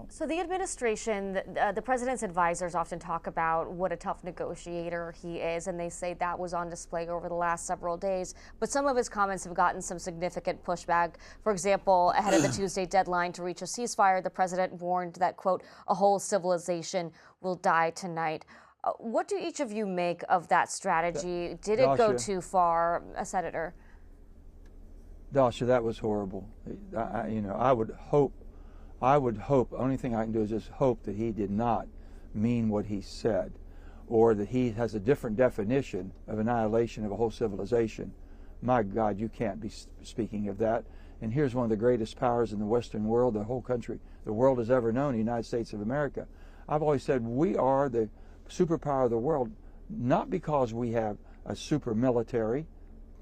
world. So the administration, the president's advisors often talk about what a tough negotiator he is, and they say that was on display over the last several days. But some of his comments have gotten some significant pushback. For example, ahead of the Tuesday deadline to reach a ceasefire, the president warned that, quote, a whole civilization will die tonight. What do each of you make of that strategy? Did it go too far, Senator? Dasha, that was horrible. I would hope, only thing I can do is just hope that he did not mean what he said, or that he has a different definition of annihilation of a whole civilization. My God, you can't be speaking of that. And here's one of the greatest powers in the Western world, the whole country, the world has ever known, the United States of America. I've always said we are the superpower of the world, not because we have a super military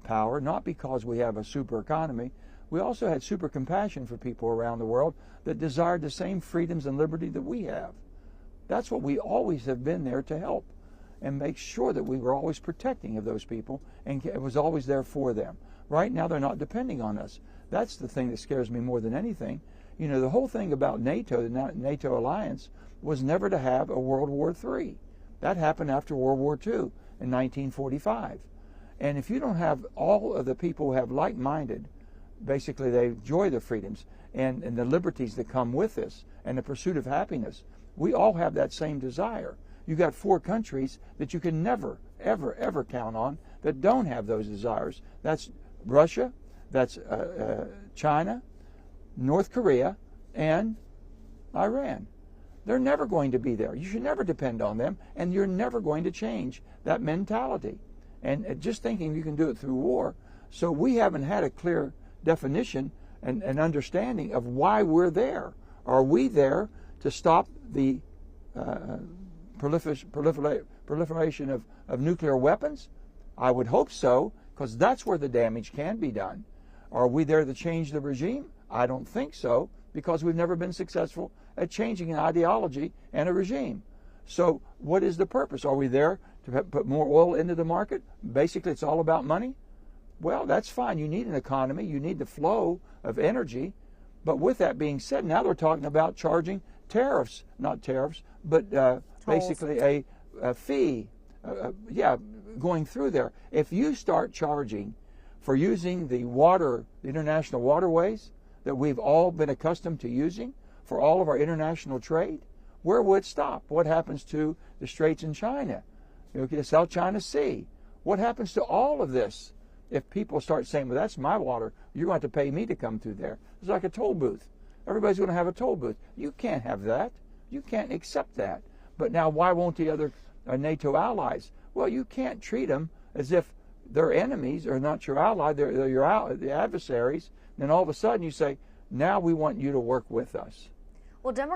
power, not because we have a super economy. We also had super compassion for people around the world that desired the same freedoms and liberty that we have. That's what we always have been there to help and make sure that we were always protecting of those people and it was always there for them. Right now they're not depending on us. That's the thing that scares me more than anything. You know, the whole thing about NATO, the NATO alliance, was never to have a World War III. That happened after World War II in 1945. And if you don't have all of the people who have like-minded, basically they enjoy the freedoms and the liberties that come with this and the pursuit of happiness, we all have that same desire. You got 4 countries that you can never, ever, ever count on that don't have those desires. That's Russia, that's China, North Korea, and Iran. They're never going to be there. You should never depend on them, and you're never going to change that mentality. And just thinking you can do it through war. So we haven't had a clear definition and understanding of why we're there. Are we there to stop the proliferation of nuclear weapons? I would hope so, because that's where the damage can be done. Are we there to change the regime? I don't think so, because we've never been successful at changing an ideology and a regime. So what is the purpose? Are we there to put more oil into the market? Basically, it's all about money. Well, that's fine. You need an economy. You need the flow of energy. But with that being said, now they're talking about charging tariffs, not tariffs, but basically a fee, going through there. If you start charging for using the water, the international waterways that we've all been accustomed to using for all of our international trade, where would it stop? What happens to the straits in China? The South China Sea. What happens to all of this if people start saying, well, that's my water, you're going to have to pay me to come through there? It's like a toll booth. Everybody's going to have a toll booth. You can't have that. You can't accept that. But now why won't the other NATO allies? Well, you can't treat them as if they're enemies or not your ally, they're the adversaries. Then all of a sudden you say, now we want you to work with us. Well, Democrats